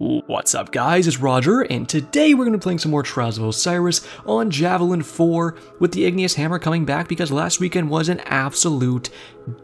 What's up guys, it's Roger, and today we're going to be playing some more Trials of Osiris on Javelin 4 with the Igneous Hammer coming back because last weekend was an absolute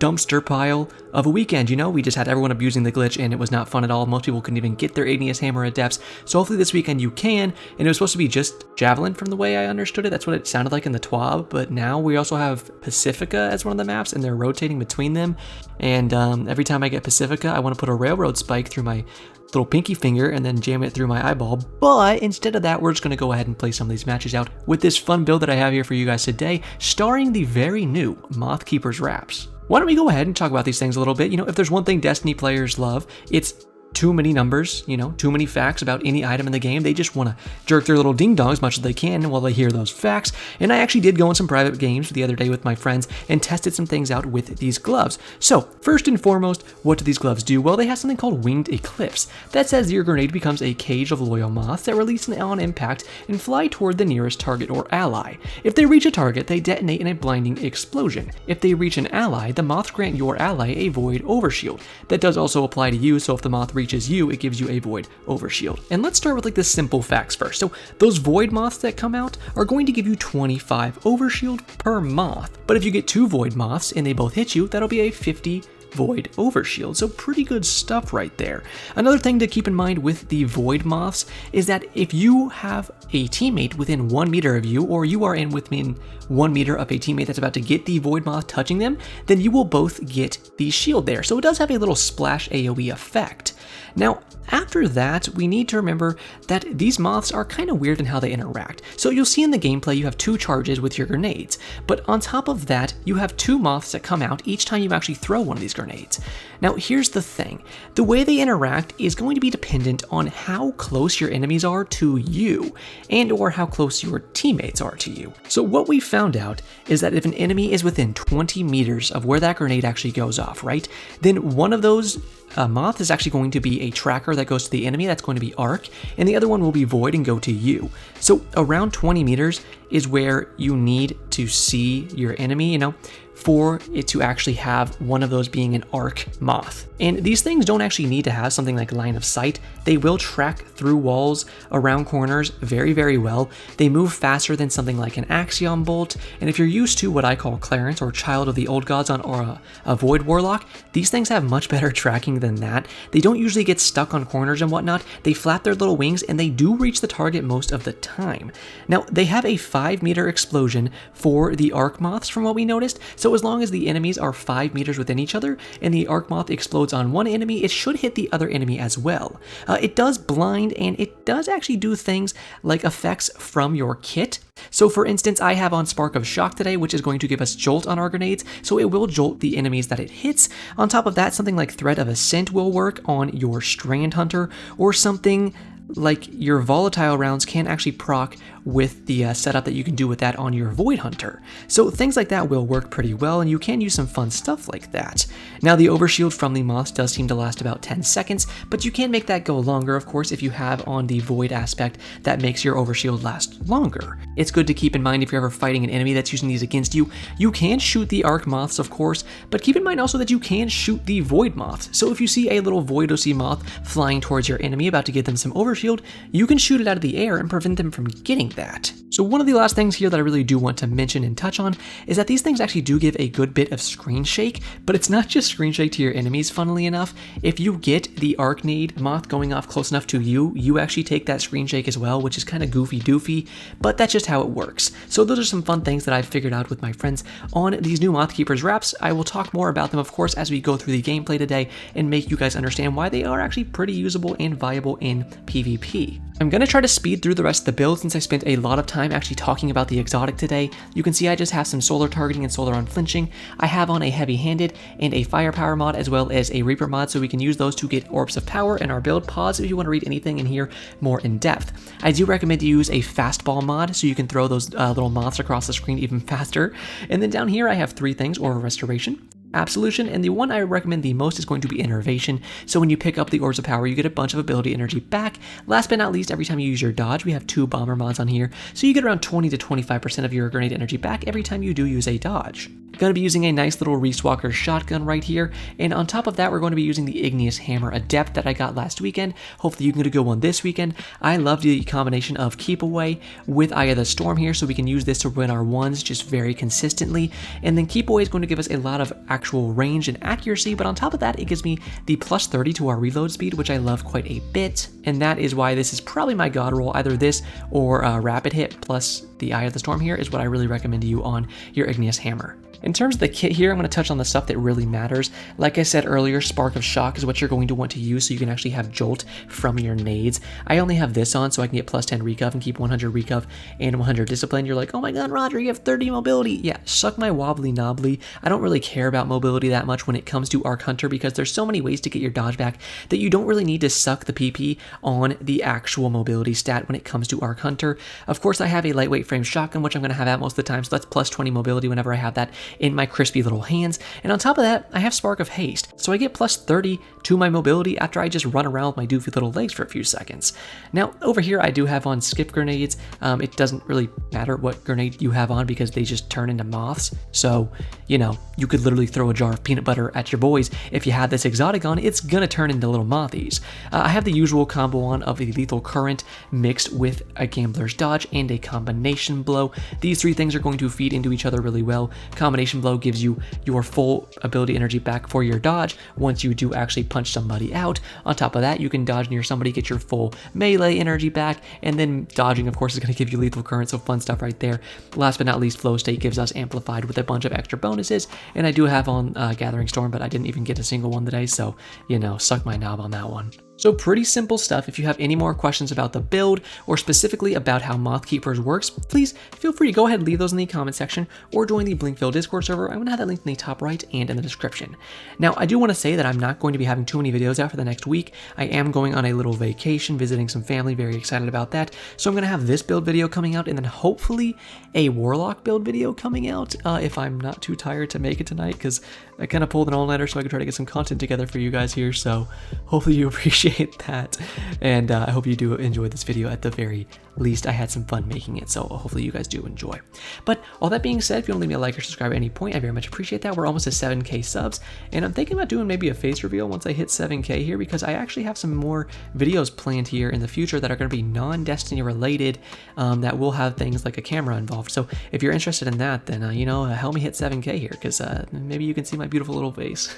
dumpster pile of a weekend. You know, we just had everyone abusing the glitch and it was not fun at all. Most people couldn't even get their Igneous Hammer at depths, so hopefully this weekend you can. And it was supposed to be just Javelin from the way I understood it. That's what it sounded like in the TWAB, but now we also have Pacifica as one of the maps and they're rotating between them. And every time I get Pacifica, I want to put a railroad spike through my little pinky finger and then jam it through my eyeball, but instead of that, we're just going to go ahead and play some of these matches out with this fun build that I have here for you guys today, starring the very new Mothkeeper's Wraps. Why don't we go ahead and talk about these things a little bit? You know, if there's one thing Destiny players love, it's too many numbers, you know, too many facts about any item in the game. They just want to jerk their little ding dong as much as they can while they hear those facts. And I actually did go in some private games the other day with my friends and tested some things out with these gloves. So first and foremost, what do these gloves do? Well, they have something called Winged Eclipse. That says your grenade becomes a cage of loyal moths that release on impact and fly toward the nearest target or ally. If they reach a target, they detonate in a blinding explosion. If they reach an ally, the moths grant your ally a void overshield. That does also apply to you, so if the moth reaches you, it gives you a void overshield. And let's start with like the simple facts first. So those void moths that come out are going to give you 25 overshield per moth. But if you get 2 void moths and they both hit you, that'll be a 50 void overshield, so pretty good stuff right there. Another thing to keep in mind with the void moths is that if you have a teammate within 1 meter of you, or you are within 1 meter of a teammate that's about to get the void moth touching them, then you will both get the shield there. So it does have a little splash AoE effect. Now, after that, we need to remember that these moths are kind of weird in how they interact. So you'll see in the gameplay you have 2 charges with your grenades, but on top of that, you have 2 moths that come out each time you actually throw one of these grenades. Now, here's the thing. The way they interact is going to be dependent on how close your enemies are to you, and or how close your teammates are to you. So what we found out is that if an enemy is within 20 meters of where that grenade actually goes off, right, then one of those moth is actually going to be a tracker that goes to the enemy, that's going to be Arc, and the other one will be Void and go to you. So around 20 meters is where you need to see your enemy, you know, for it to actually have one of those being an Arc moth. And these things don't actually need to have something like line of sight. They will track through walls, around corners very, very well. They move faster than something like an Axiom Bolt, and if you're used to what I call Clarence or Child of the Old Gods on or a Void Warlock, these things have much better tracking than that. They don't usually get stuck on corners and whatnot. They flap their little wings and they do reach the target most of the time. Now, they have a 5-meter explosion for the Arc Moths from what we noticed, so as long as the enemies are 5 meters within each other and the Arc Moth explodes on one enemy, it should hit the other enemy as well. It does blind, and it does actually do things like effects from your kit. So for instance, I have on Spark of Shock today, which is going to give us jolt on our grenades, so it will jolt the enemies that it hits. On top of that, something like Threat of Ascent will work on your Strand Hunter, or something like your volatile rounds can actually proc with the setup that you can do with that on your Void Hunter. So things like that will work pretty well, and you can use some fun stuff like that. Now, the overshield from the moths does seem to last about 10 seconds, but you can make that go longer, of course, if you have on the Void aspect that makes your overshield last longer. It's good to keep in mind if you're ever fighting an enemy that's using these against you, you can shoot the Arc Moths, of course, but keep in mind also that you can shoot the Void Moths. So if you see a little Void OC moth flying towards your enemy about to give them some overshield, you can shoot it out of the air and prevent them from getting that. So one of the last things here that I really do want to mention and touch on is that these things actually do give a good bit of screen shake, but it's not just screen shake to your enemies, funnily enough. If you get the Arcnade moth going off close enough to you, you actually take that screen shake as well, which is kind of goofy doofy, but that's just how it works. So those are some fun things that I've figured out with my friends on these new Mothkeeper's Wraps. I will talk more about them, of course, as we go through the gameplay today and make you guys understand why they are actually pretty usable and viable in PvP. I'm going to try to speed through the rest of the build since I spent a lot of time actually talking about the exotic today. You can see I just have some solar targeting and solar unflinching. I have on a heavy-handed and a firepower mod as well as a Reaper mod, so we can use those to get orbs of power in our build. Pause if you want to read anything in here more in depth. I do recommend you use a fastball mod so you can throw those little moths across the screen even faster. And then down here I have 3 things: Aura Restoration, Absolution, and the one I recommend the most is going to be Innervation. So when you pick up the Orbs of Power, you get a bunch of ability energy back. Last but not least, every time you use your dodge, we have 2 bomber mods on here, so you get around 20 to 25% of your grenade energy back every time you do use a dodge. Going to be using a nice little Reese Walker shotgun right here, and on top of that, we're going to be using the Igneous Hammer Adept that I got last weekend. Hopefully you can get a good one this weekend. I love the combination of Keep Away with Eye of the Storm here, so we can use this to win our ones just very consistently, and then Keep Away is going to give us a lot of actual range and accuracy, but on top of that, it gives me the plus 30 to our reload speed, which I love quite a bit, and that is why this is probably my god roll. Either this or Rapid Hit plus the Eye of the Storm here is what I really recommend to you on your Igneous Hammer. In terms of the kit here, I'm going to touch on the stuff that really matters. Like I said earlier, Spark of Shock is what you're going to want to use so you can actually have Jolt from your nades. I only have this on so I can get plus 10 recov and keep 100 recov and 100 discipline. You're like, oh my god, Roger, you have 30 mobility. Yeah, suck my wobbly knobbly. I don't really care about mobility that much when it comes to Arc Hunter because there's so many ways to get your dodge back that you don't really need to suck the PP on the actual mobility stat when it comes to Arc Hunter. Of course, I have a lightweight frame shotgun, which I'm going to have at most of the time, so that's plus 20 mobility whenever I have that in my crispy little hands, and on top of that, I have Spark of Haste, so I get plus 30 to my mobility after I just run around with my doofy little legs for a few seconds. Now, over here, I do have on Skip Grenades. It doesn't really matter what grenade you have on because they just turn into moths, so, you know, you could literally throw a jar of peanut butter at your boys. If you have this exotic on, it's gonna turn into little mothies. I have the usual combo on of a Lethal Current mixed with a Gambler's Dodge and a Combination Blow. These 3 things are going to feed into each other really well. Combination Blow gives you your full ability energy back for your dodge once you do actually punch somebody out. On top of that, you can dodge near somebody, get your full melee energy back, and then dodging, of course, is going to give you Lethal Current, so fun stuff right there. Last but not least, Flow State gives us Amplified with a bunch of extra bonuses, and I do have on Gathering Storm, but I didn't even get a single one today, so, you know, suck my knob on that one. So pretty simple stuff. If you have any more questions about the build or specifically about how Moth Keepers works, please feel free to go ahead and leave those in the comment section or join the Blinkville Discord server. I'm going to have that linked in the top right and in the description. Now, I do want to say that I'm not going to be having too many videos out for the next week. I am going on a little vacation, visiting some family, very excited about that. So I'm going to have this build video coming out and then hopefully a Warlock build video coming out if I'm not too tired to make it tonight, because I kind of pulled an all-nighter so I could try to get some content together for you guys here. So hopefully you appreciate that, and I hope you do enjoy this video at the very least. I had some fun making it, so hopefully you guys do enjoy. But all that being said, if you want to leave me a like or subscribe at any point, I very much appreciate that. We're almost at 7k subs, and I'm thinking about doing maybe a face reveal once I hit 7k here, because I actually have some more videos planned here in the future that are going to be non-Destiny related, that will have things like a camera involved. So if you're interested in that, then you know, help me hit 7k here, because maybe you can see my beautiful little face.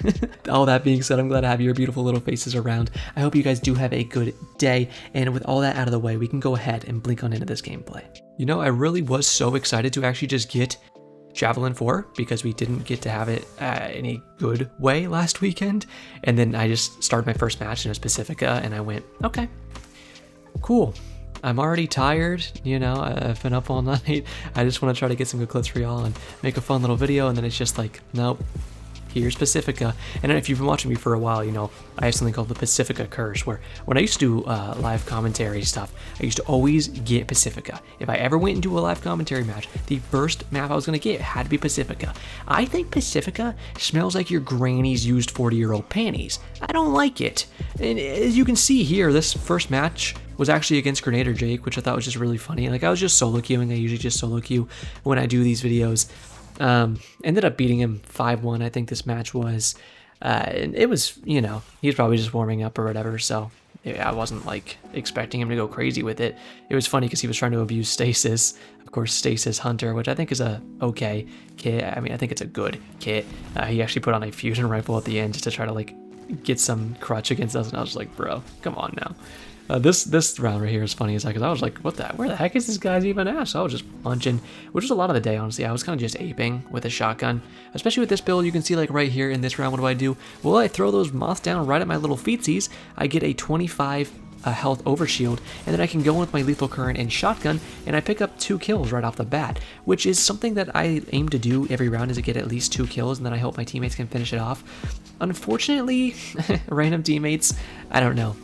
All that being said, I'm glad to have your beautiful little faces around. I hope you guys do have a good day, and with all that out of the way, we can go ahead and blink on into this gameplay. You know, I really was so excited to actually just get Javelin 4 because we didn't get to have it in a good way last weekend, and then I just started my first match and it was Pacifica, and I went, okay, cool. I'm already tired, you know, I've been up all night. I just want to try to get some good clips for y'all and make a fun little video, and then it's just like, nope. Here's Pacifica. And if you've been watching me for a while, you know, I have something called the Pacifica Curse, where when I used to do live commentary stuff, I used to always get Pacifica. If I ever went into a live commentary match, the first map I was going to get had to be Pacifica. I think Pacifica smells like your granny's used 40-year-old panties. I don't like it. And as you can see here, this first match was actually against Grenader Jake, which I thought was just really funny. Like, I was just solo queuing. I usually just solo queue when I do these videos. Ended up beating him 5-1, I think this match was, and it was, you know, he was probably just warming up or whatever, so I wasn't like expecting him to go crazy with it. It was funny because he was trying to abuse Stasis, of course, Stasis Hunter, which I think is a okay kit. I mean, I think it's a good kit. He actually put on a fusion rifle at the end just to try to like get some crutch against us, and I was like, bro, come on now. This round right here is funny as heck, because I was like, where the heck is this guy's even at? So I was just punching, which was a lot of the day, honestly. I was kind of just aping with a shotgun, especially with this build. You can see like right here in this round, what do? Well, I throw those moths down right at my little feetsies. I get a 25 health overshield, and then I can go in with my Lethal Current and shotgun, and I pick up 2 kills right off the bat, which is something that I aim to do every round, is to get at least 2 kills, and then I hope my teammates can finish it off. Unfortunately, random teammates, I don't know.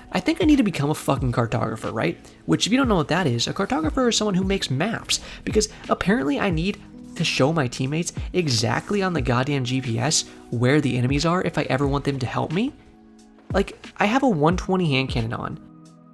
I think I need to become a fucking cartographer, right? Which, if you don't know what that is, a cartographer is someone who makes maps, because apparently I need to show my teammates exactly on the goddamn GPS where the enemies are if I ever want them to help me. Like, I have a 120 hand cannon on,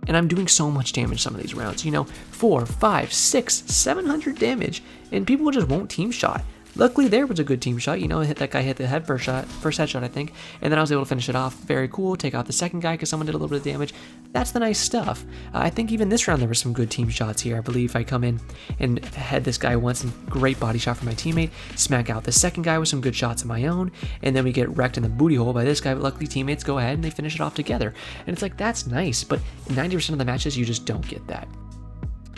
and I'm doing so much damage some of these rounds, 4, 5, 6, 700 damage, and people just won't team shot. Luckily, there was a good team shot. That guy hit the head first headshot, I think, and then I was able to finish it off. Very cool. Take out the second guy because someone did a little bit of damage. That's the nice stuff. I think even this round there were some good team shots here. I believe I come in and head this guy once, and great body shot from my teammate. Smack out the second guy with some good shots of my own, and then we get wrecked in the booty hole by this guy. But luckily, teammates go ahead and they finish it off together. And it's like, that's nice, but 90% of the matches you just don't get that.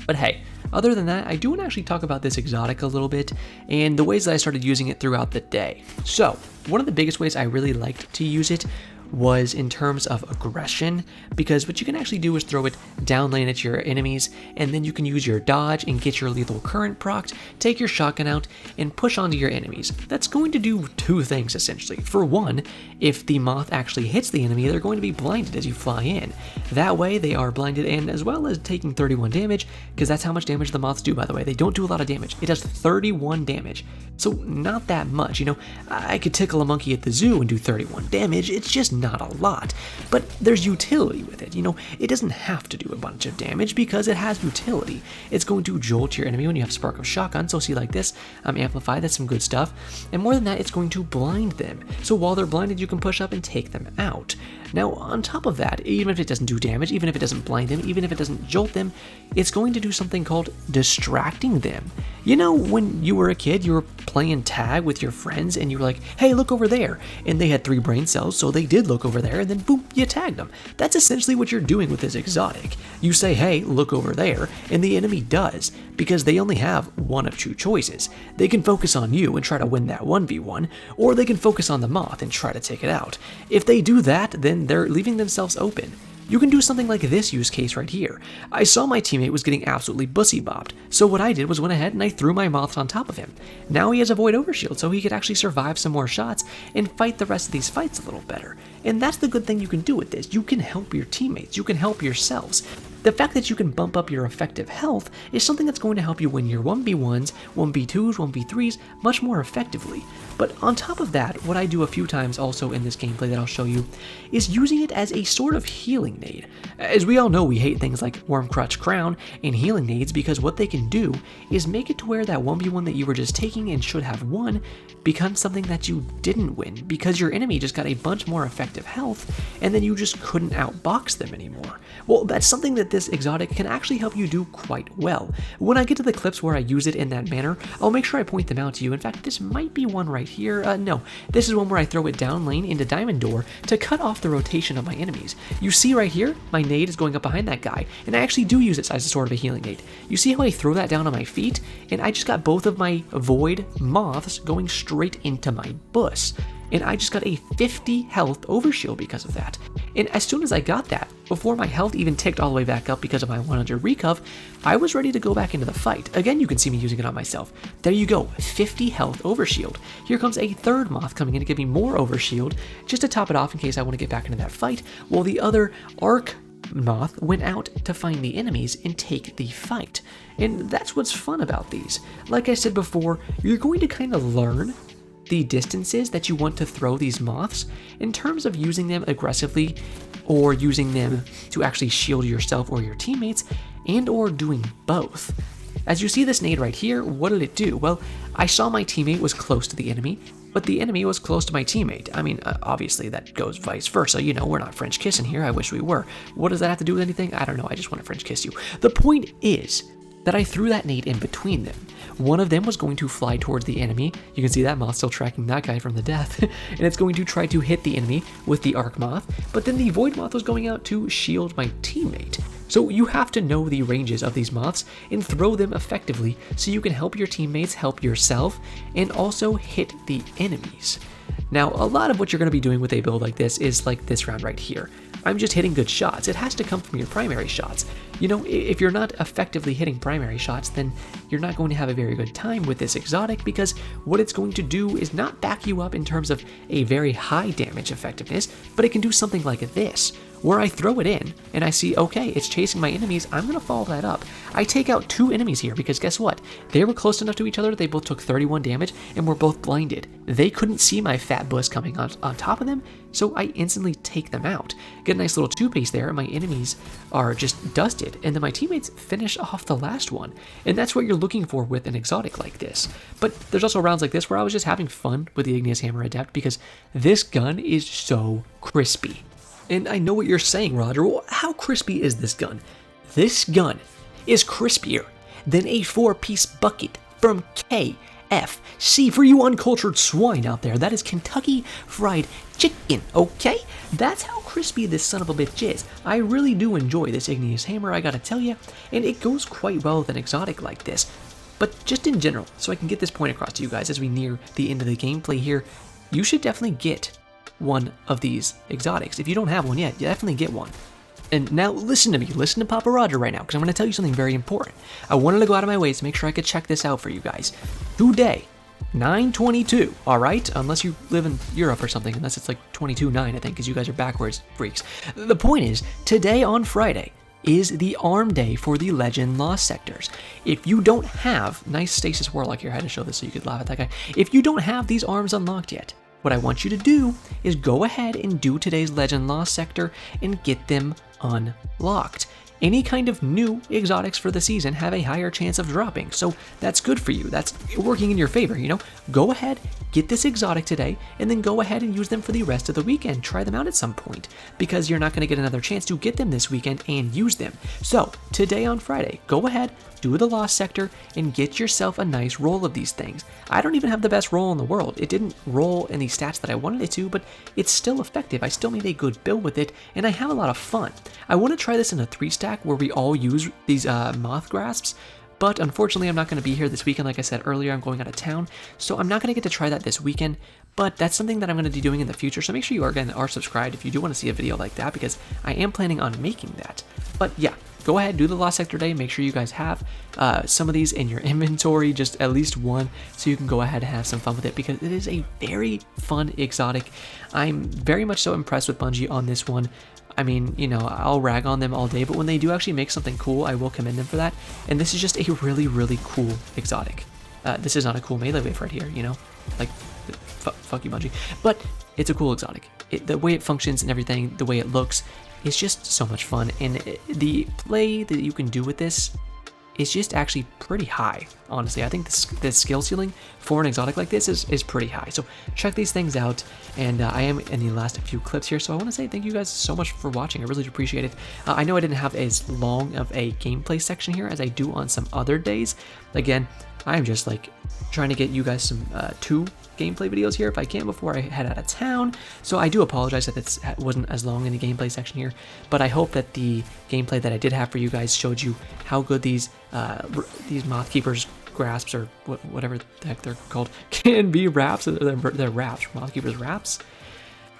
But hey, other than that, I do want to actually talk about this exotic a little bit and the ways that I started using it throughout the day. So, one of the biggest ways I really liked to use it was in terms of aggression, because what you can actually do is throw it down lane at your enemies, and then you can use your dodge and get your lethal current procced, take your shotgun out, and push onto your enemies. That's going to do two things essentially. For one, if the moth actually hits the enemy, they're going to be blinded as you fly in. That way they are blinded, and as well as taking 31 damage, because that's how much damage the moths do, by the way. They don't do a lot of damage. It does 31 damage. So not that much, I could tickle a monkey at the zoo and do 31 damage. It's just not a lot, but there's utility with it. It doesn't have to do a bunch of damage because it has utility. It's going to jolt your enemy when you have Spark of Shotgun, so see like this, Amplify, that's some good stuff. And more than that, it's going to blind them. So while they're blinded, you can push up and take them out. Now, on top of that, even if it doesn't do damage, even if it doesn't blind them, even if it doesn't jolt them, it's going to do something called distracting them. When you were a kid, you were playing tag with your friends and you were like, hey, look over there. And they had 3 brain cells, so they did look over there, and then boom, you tagged them. That's essentially what you're doing with this exotic. You say, hey, look over there, and the enemy does, because they only have one of 2 choices. They can focus on you and try to win that 1v1, or they can focus on the moth and try to take it out. If they do that, then they're leaving themselves open. You can do something like this use case right here. I saw my teammate was getting absolutely bussy-bopped, so what I did was went ahead and I threw my moths on top of him. Now he has a void overshield, so he could actually survive some more shots and fight the rest of these fights a little better. And that's the good thing you can do with this. You can help your teammates, you can help yourselves. The fact that you can bump up your effective health is something that's going to help you win your 1v1s, 1v2s, 1v3s much more effectively. But on top of that, what I do a few times also in this gameplay that I'll show you is using it as a sort of healing nade. As we all know, we hate things like Wormcrotch Crown and healing nades because what they can do is make it to where that 1v1 that you were just taking and should have won becomes something that you didn't win because your enemy just got a bunch more effective health and then you just couldn't outbox them anymore. Well, that's something that this exotic can actually help you do quite well. When I get to the clips where I use it in that manner, I'll make sure I point them out to you. In fact, this might be one right here. No, this is one where I throw it down lane into Diamond Door to cut off the rotation of my enemies. You see right here, my nade is going up behind that guy, and I actually do use it as a sort of a healing nade. You see how I throw that down on my feet, and I just got both of my void moths going straight into my bus. And I just got a 50 health overshield because of that. And as soon as I got that, before my health even ticked all the way back up because of my 100 recuv, I was ready to go back into the fight. Again, you can see me using it on myself. There you go, 50 health overshield. Here comes a third moth coming in to give me more overshield, just to top it off in case I want to get back into that fight, while the other arc moth went out to find the enemies and take the fight. And that's what's fun about these. Like I said before, you're going to kind of learn the distances that you want to throw these moths in terms of using them aggressively or using them to actually shield yourself or your teammates and or doing both. As you see this nade right here, what did it do? Well, I saw my teammate was close to the enemy, but the enemy was close to my teammate. I mean, obviously that goes vice versa. We're not French kissing here. I wish we were. What does that have to do with anything? I don't know. I just want to French kiss you. The point is that I threw that nade in between them. One of them was going to fly towards the enemy. You can see that moth still tracking that guy from the death. And it's going to try to hit the enemy with the arc moth. But then the void moth was going out to shield my teammate. So you have to know the ranges of these moths and throw them effectively so you can help your teammates, help yourself, and also hit the enemies. Now, a lot of what you're going to be doing with a build like this is like this round right here. I'm just hitting good shots. It has to come from your primary shots. If you're not effectively hitting primary shots, then you're not going to have a very good time with this exotic because what it's going to do is not back you up in terms of a very high damage effectiveness, but it can do something like this, where I throw it in and I see, okay, it's chasing my enemies, I'm going to follow that up. I take out 2 enemies here because guess what? They were close enough to each other, they both took 31 damage and were both blinded. They couldn't see my fat bus coming on top of them, so I instantly take them out. Get a nice little 2-piece there, and my enemies are just dusted, and then my teammates finish off the last one. And that's what you're looking for with an exotic like this. But there's also rounds like this where I was just having fun with the Igneous Hammer Adept because this gun is so crispy. And I know what you're saying, Roger. Well, how crispy is this gun? This gun is crispier than a 4-piece bucket from KFC. For you uncultured swine out there, that is Kentucky Fried Chicken, okay? That's how crispy this son of a bitch is. I really do enjoy this Igneous Hammer, I gotta tell you, and it goes quite well with an exotic like this. But just in general, so I can get this point across to you guys as we near the end of the gameplay here, you should definitely get one of these exotics. If you don't have one yet, you definitely get one. And now listen to me, listen to Papa Roger right now, because I'm going to tell you something very important. I wanted to go out of my way to make sure I could check this out for you guys. Today, 9/22, all right? Unless you live in Europe or something, unless it's like 22/9, I think, because you guys are backwards freaks. The point is, today on Friday is the arm day for the Legend Lost sectors. If you don't have, nice Stasis Warlock here, I had to show this so you could laugh at that guy. If you don't have these arms unlocked yet, what I want you to do is go ahead and do today's Legend Lost sector and get them unlocked. Any kind of new exotics for the season have a higher chance of dropping, so that's good for you. That's working in your favor, you know? Go ahead, get this exotic today, and then go ahead and use them for the rest of the weekend. Try them out at some point, because you're not going to get another chance to get them this weekend and use them. So, today on Friday, go ahead, do the Lost sector, and get yourself a nice roll of these things. I don't even have the best roll in the world. It didn't roll in the stats that I wanted it to, but it's still effective. I still made a good build with it, and I have a lot of fun. I want to try this in a 3-stack where we all use these moth grasps, but unfortunately I'm not going to be here this weekend. Like I said earlier, I'm going out of town, so I'm not going to get to try that this weekend, but that's something that I'm going to be doing in the future, so make sure you are subscribed if you do want to see a video like that, because I am planning on making that. But yeah, go ahead, do the Lost Sector Day, make sure you guys have some of these in your inventory, just at least one, so you can go ahead and have some fun with it, because it is a very fun exotic. I'm very much so impressed with Bungie on this one. I mean, you know, I'll rag on them all day, but when they do actually make something cool, I will commend them for that. And this is just a really, really cool exotic. This is not a cool melee wave right here, you know? Like, fuck you, Bungie. But it's a cool exotic. The way it functions and everything, the way it looks, is just so much fun. And the play that you can do with this is just actually pretty high, honestly. I think the skill ceiling for an exotic like this is pretty high. So check these things out, and I am in the last few clips here, so I want to say thank you guys so much for watching. I really do appreciate it. I know I didn't have as long of a gameplay section here as I do on some other days. Again, I am just like trying to get you guys some 2 gameplay videos here if I can before I head out of town, so I do apologize that it wasn't as long in the gameplay section here, but I hope that the gameplay that I did have for you guys showed you how good these Moth Keepers grasps, or whatever the heck they're called, can be. Wraps. They're wraps. Moth Keepers wraps.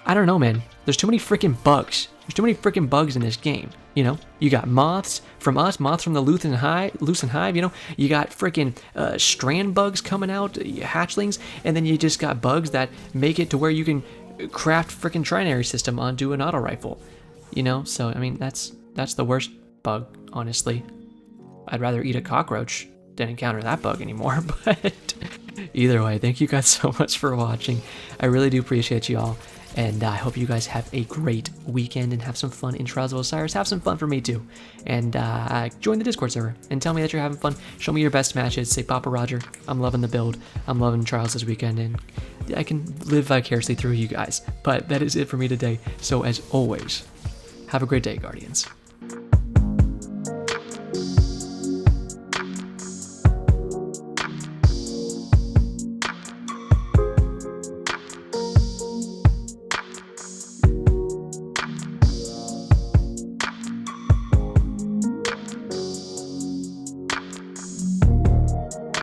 I don't know, man. There's too many freaking bugs. There's too many freaking bugs in this game. You know, you got moths from us, moths from the Lucent Hive, you know, you got freaking strand bugs coming out, hatchlings, and then you just got bugs that make it to where you can craft freaking trinary system onto an auto rifle, you know. So I mean, that's the worst bug, honestly. I'd rather eat a cockroach than encounter that bug anymore. But either way, thank you guys so much for watching. I really do appreciate you all. And I hope you guys have a great weekend and have some fun in Trials of Osiris. Have some fun for me too. And join the Discord server and tell me that you're having fun. Show me your best matches. Say, Papa Roger, I'm loving the build. I'm loving Trials this weekend, and I can live vicariously through you guys. But that is it for me today. So as always, have a great day, Guardians.